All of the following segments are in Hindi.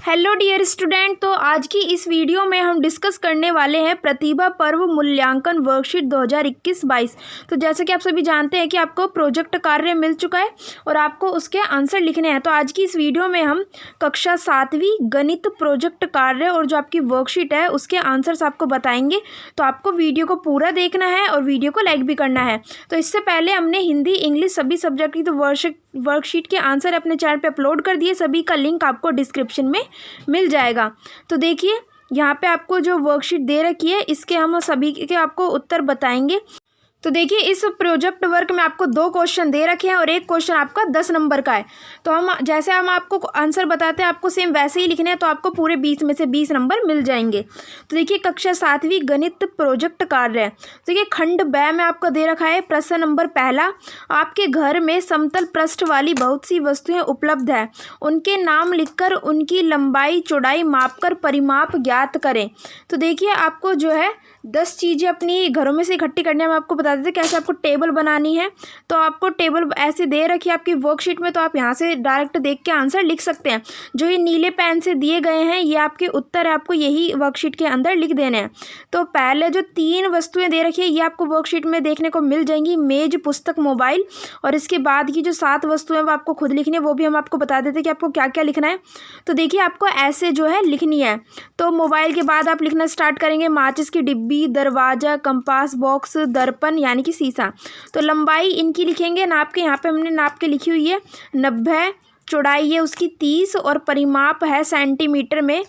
Hello dear student. तो आज की इस वीडियो में हम डिस्कस करने वाले हैं प्रतिभा पर्व मूल्यांकन वर्कशीट 2021-22। तो जैसे कि आप सभी जानते हैं कि आपको प्रोजेक्ट कार्य मिल चुका है और आपको उसके आंसर लिखने हैं। तो आज की इस वीडियो में हम कक्षा 7वीं गणित प्रोजेक्ट कार्य और जो आपकी वर्कशीट है उसके आंसर्स आपको बताएंगे। तो आपको वीडियो को पूरा देखना है और वीडियो को लाइक भी करना है। तो इससे पहले हमने हिंदी इंग्लिश सभी सब्जेक्ट की तो वर्कशीट के आंसर अपने चैनल पे अपलोड कर दिए। सभी का लिंक आपको डिस्क्रिप्शन में मिल जाएगा। तो देखिए यहाँ पे आपको जो वर्कशीट दे रखी है इसके हम सभी के आपको उत्तर बताएंगे। तो देखिए इस प्रोजेक्ट वर्क में आपको 2 क्वेश्चन दे रखे हैं और एक क्वेश्चन आपका 10 नंबर का है। तो हम जैसे हम आपको आंसर बताते हैं आपको सेम वैसे ही लिखने हैं। तो आपको पूरे 20 में से 20 नंबर मिल जाएंगे। तो देखिए कक्षा 7वीं गणित प्रोजेक्ट कार्य है। तो देखिए खंड ब में आपको दे रखा है प्रश्न नंबर पहला, आपके घर में समतल पृष्ठ वाली बहुत सी वस्तुएं उपलब्ध है, उनके नाम लिखकर उनकी लंबाई चौड़ाई मापकर परिमाप ज्ञात करें। तो देखिए आपको जो है 10 चीज़ें अपनी घरों में से इकट्ठी करने में आपको बता देते कैसे आपको टेबल बनानी है। तो आपको टेबल ऐसे दे रखी है आपकी वर्कशीट में। तो आप यहाँ से डायरेक्ट देख के आंसर लिख सकते हैं। जो ये नीले पेन से दिए गए हैं ये आपके उत्तर है, आपको यही वर्कशीट के अंदर लिख देने हैं। तो पहले जो 3 वस्तुएं दे रखी है ये आपको वर्कशीट में देखने को मिल जाएंगी, मेज, पुस्तक, मोबाइल। और इसके बाद की जो 7 वस्तुएं वो आपको खुद लिखनी है, वो भी हम आपको बता देते हैं कि आपको क्या क्या लिखना है। तो देखिए आपको ऐसे जो है लिखनी है। तो मोबाइल के बाद आप लिखना स्टार्ट करेंगे माचिस की डिब्बी, दरवाजा, कंपास बॉक्स, दर्पण यानी कि शीशा। तो लंबाई इनकी लिखेंगे नाप के, यहाँ पे हमने नाप के लिखी हुई है 90, चौड़ाई है उसकी 30 और परिमाप है सेंटीमीटर में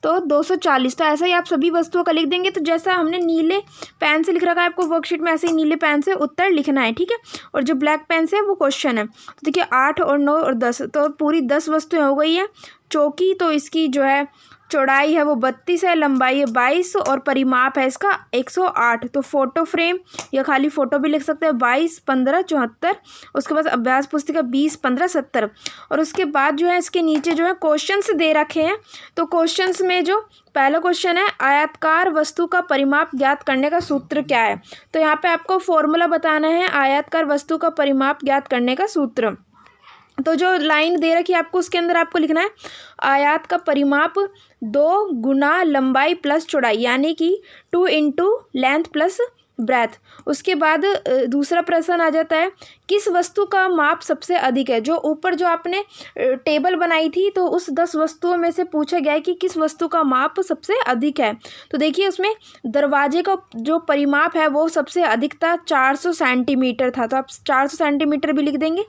तो 240। तो ऐसा ही आप सभी वस्तुओं का लिख देंगे। तो जैसा हमने नीले पेन से लिख रखा है आपको वर्कशीट में, ऐसे ही नीले पेन से उत्तर लिखना है, ठीक है। और जो ब्लैक पेन से है वो क्वेश्चन है। तो देखिए 8 और 9 और 10, तो पूरी 10 वस्तुएं हो गई है। चौकी तो इसकी जो है चौड़ाई है वो 32 है, लंबाई है 22 और परिमाप है इसका 108। तो फोटो फ्रेम या खाली फ़ोटो भी लिख सकते हैं 22, 15, 74। उसके बाद अभ्यास पुस्तिका 20, 15, 70। और उसके बाद जो है इसके नीचे जो है क्वेश्चंस दे रखे हैं। तो क्वेश्चंस में जो पहला क्वेश्चन है आयताकार वस्तु का परिमाप ज्ञात करने का सूत्र क्या है। तो यहाँ पे आपको फॉर्मूला बताना है आयताकार वस्तु का परिमाप ज्ञात करने का सूत्र। तो जो लाइन दे रखी है आपको उसके अंदर आपको लिखना है आयत का परिमाप 2 गुना लंबाई प्लस चौड़ाई यानी कि 2 इंटू लेंथ प्लस ब्रेथ। उसके बाद दूसरा प्रश्न आ जाता है किस वस्तु का माप सबसे अधिक है। जो ऊपर जो आपने टेबल बनाई थी तो उस 10 वस्तुओं में से पूछा गया है कि किस वस्तु का माप सबसे अधिक है। तो देखिए उसमें दरवाजे का जो परिमाप है वो सबसे अधिक था, 400 सेंटीमीटर था। तो आप 400 सेंटीमीटर भी लिख देंगे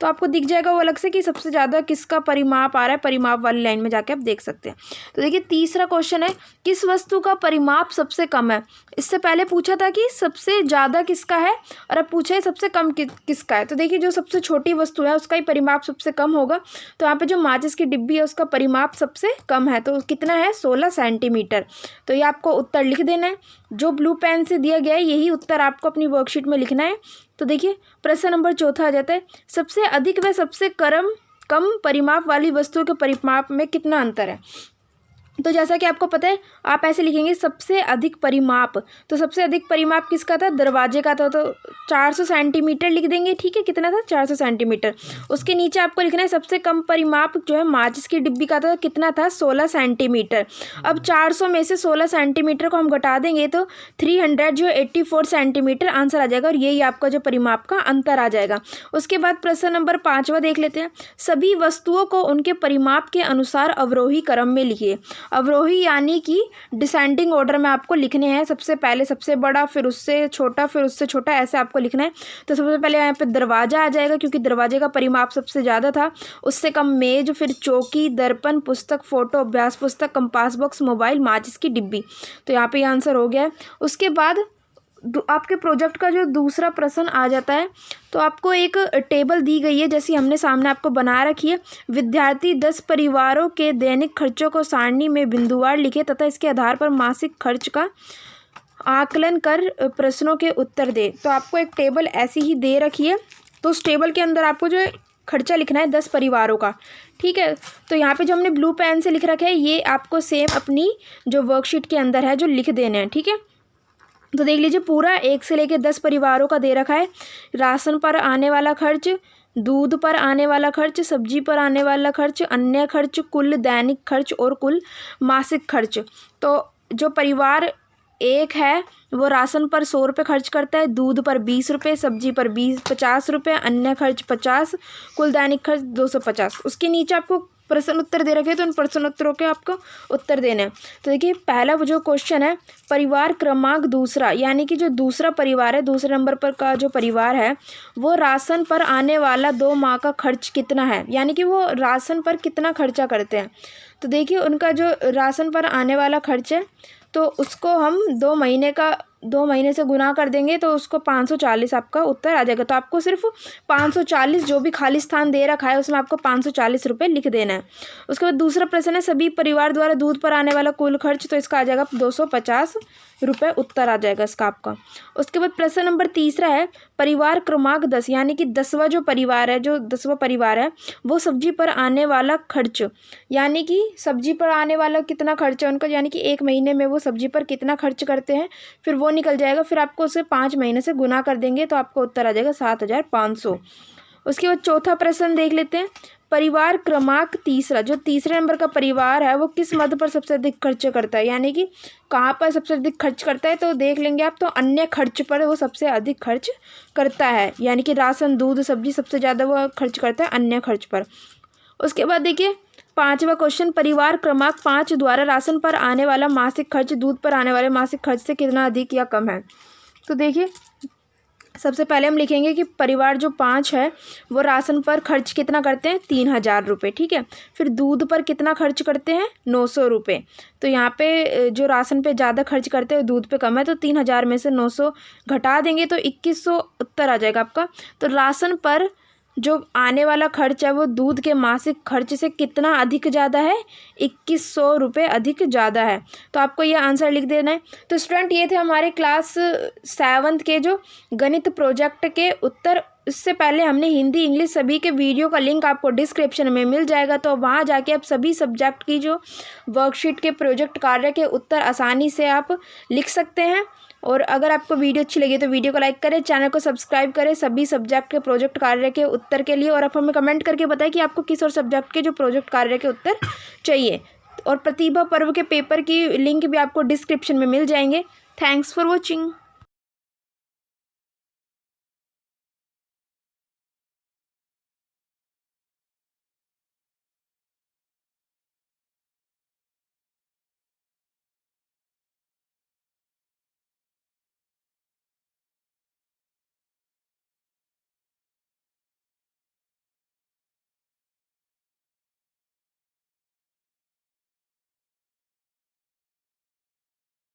तो आपको दिख जाएगा वो अलग से कि सबसे ज़्यादा किसका परिमाप आ रहा है। परिमाप वाली लाइन में जाके आप देख सकते हैं। तो देखिए तीसरा क्वेश्चन है किस वस्तु का परिमाप सबसे कम है। इससे पहले पूछा था कि सबसे ज़्यादा किसका है और अब पूछा है सबसे कम किसका है। तो देखिए जो सबसे छोटी वस्तु है उसका ही परिमाप सबसे कम होगा। तो यहाँ पे जो माचिस की डिब्बी है उसका परिमाप सबसे कम है। तो कितना है 16 सेंटीमीटर। तो ये आपको उत्तर लिख देना है। जो ब्लू पेन से दिया गया है यही उत्तर आपको अपनी वर्कशीट में लिखना है। तो देखिए प्रश्न नंबर 4 आ जाता है सबसे अधिक व सबसे कम परिमाप वाली वस्तुओं के परिमाप में कितना अंतर है। तो जैसा कि आपको पता है आप ऐसे लिखेंगे सबसे अधिक परिमाप। तो सबसे अधिक परिमाप किसका था, दरवाजे का था। तो 400 सेंटीमीटर लिख देंगे, ठीक है। कितना था 400 सेंटीमीटर। उसके नीचे आपको लिखना है सबसे कम परिमाप जो है माचिस की डिब्बी का था, कितना था 16 सेंटीमीटर। अब 400 में से 16 सेंटीमीटर को हम घटा देंगे तो 300 जो 84 सेंटीमीटर आंसर आ जाएगा और यही आपका जो परिमाप का अंतर आ जाएगा। उसके बाद प्रश्न नंबर 5वां देख लेते हैं सभी वस्तुओं को उनके परिमाप के अनुसार अवरोही क्रम में लिखिए। अवरोही यानी कि डिसेंडिंग ऑर्डर में आपको लिखने हैं, सबसे पहले सबसे बड़ा, फिर उससे छोटा, फिर उससे छोटा, ऐसे आपको लिखना है। तो सबसे पहले यहाँ पे दरवाजा आ जाएगा क्योंकि दरवाजे का परिमाप सबसे ज़्यादा था। उससे कम मेज, फिर चौकी, दर्पण, पुस्तक, फोटो, अभ्यास पुस्तक, कंपास बॉक्स, मोबाइल, माचिस की डिब्बी। तो यहाँ पे आंसर हो गया है। उसके बाद आपके प्रोजेक्ट का जो दूसरा प्रश्न आ जाता है तो आपको एक टेबल दी गई है जैसी हमने सामने आपको बना रखी है। विद्यार्थी 10 परिवारों के दैनिक खर्चों को सारणी में बिंदुवार लिखे तथा इसके आधार पर मासिक खर्च का आकलन कर प्रश्नों के उत्तर दे। तो आपको एक टेबल ऐसी ही दे रखी है। तो उस टेबल के अंदर आपको जो खर्चा लिखना है 10 परिवारों का, ठीक है। तो यहाँ पे जो हमने ब्लू पेन से लिख रखा है ये आपको सेम अपनी जो वर्कशीट के अंदर है जो लिख देना है, ठीक है। तो देख लीजिए पूरा 1 से लेकर 10 परिवारों का दे रखा है। राशन पर आने वाला खर्च, दूध पर आने वाला खर्च, सब्जी पर आने वाला खर्च, अन्य खर्च, कुल दैनिक खर्च और कुल मासिक खर्च। तो जो परिवार एक है वो राशन पर 100 रुपये खर्च करता है, दूध पर 20 रुपये, सब्जी पर 50 रुपये, अन्य खर्च 50, कुल दैनिक खर्च 250। उसके नीचे आपको प्रश्न उत्तर दे रखे हैं, तो उन प्रश्न उत्तरों के आपको उत्तर देने हैं। तो देखिए पहला जो क्वेश्चन है, परिवार क्रमांक दूसरा, यानी कि जो दूसरा परिवार है, दूसरे नंबर पर का जो परिवार है, वो राशन पर आने वाला 2 माह का खर्च कितना है, यानी कि वो राशन पर कितना खर्चा करते हैं। तो देखिए उनका जो राशन पर आने वाला खर्च है, तो उसको हम 2 महीने से गुना कर देंगे, तो उसको 540 आपका उत्तर आ जाएगा। तो आपको सिर्फ 540 जो भी खाली स्थान दे रखा है उसमें आपको 540 रुपये लिख देना है। उसके बाद दूसरा प्रश्न है, सभी परिवार द्वारा दूध पर आने वाला कुल खर्च, तो इसका आ जाएगा 250 रुपये उत्तर आ जाएगा इसका आपका। उसके बाद प्रश्न नंबर तीसरा है, परिवार क्रमांक 10, यानी कि 10वां जो परिवार है, जो 10वां परिवार है, वो सब्जी पर आने वाला खर्च, यानी कि सब्जी पर आने वाला कितना खर्च है उनका, यानी कि 1 महीने में वो सब्जी पर कितना खर्च करते हैं, फिर वो निकल जाएगा। फिर आपको उसे 5 महीने से गुना कर देंगे, तो आपको उत्तर आ जाएगा 7500। उसके बाद चौथा प्रश्न देख लेते हैं, परिवार क्रमांक तीसरा, जो तीसरे नंबर का परिवार है, वो किस मद पर सबसे अधिक खर्च करता है, यानी कि कहाँ पर सबसे अधिक खर्च करता है। तो देख लेंगे आप, तो अन्य खर्च पर वो सबसे अधिक खर्च करता है, यानी कि राशन, दूध, सब्जी सबसे ज़्यादा वो खर्च करता है अन्य खर्च पर। उसके बाद देखिए 5वां क्वेश्चन, परिवार क्रमांक 5 द्वारा राशन पर आने वाला मासिक खर्च दूध पर आने वाले मासिक खर्च से कितना अधिक या कम है। तो देखिए सबसे पहले हम लिखेंगे कि परिवार जो 5 है वो राशन पर खर्च कितना करते हैं, 3000 रुपये, ठीक है। फिर दूध पर कितना खर्च करते हैं, 900 रुपये। तो यहाँ पे जो राशन पे ज़्यादा खर्च करते हैं, दूध पे कम है, तो 3000 में से 900 घटा देंगे, तो 2100 उत्तर आ जाएगा आपका। तो राशन पर जो आने वाला खर्च है वो दूध के मासिक खर्च से कितना अधिक ज़्यादा है, 2100 रुपये अधिक ज़्यादा है। तो आपको यह आंसर लिख देना है। तो स्टूडेंट ये थे हमारे क्लास 7th के जो गणित प्रोजेक्ट के उत्तर। इससे पहले हमने हिंदी, इंग्लिश सभी के वीडियो का लिंक आपको डिस्क्रिप्शन में मिल जाएगा, तो वहाँ जाके आप सभी सब्जेक्ट की जो वर्कशीट के प्रोजेक्ट कार्य के उत्तर आसानी से आप लिख सकते हैं। और अगर आपको वीडियो अच्छी लगी तो वीडियो को लाइक करें, चैनल को सब्सक्राइब करें सभी सब्जेक्ट के प्रोजेक्ट कार्य के उत्तर के लिए। और आप हमें कमेंट करके बताएं कि आपको किस और सब्जेक्ट के जो प्रोजेक्ट कार्य के उत्तर चाहिए। और प्रतिभा पर्व के पेपर की लिंक भी आपको डिस्क्रिप्शन में मिल जाएंगे। Thanks for watching.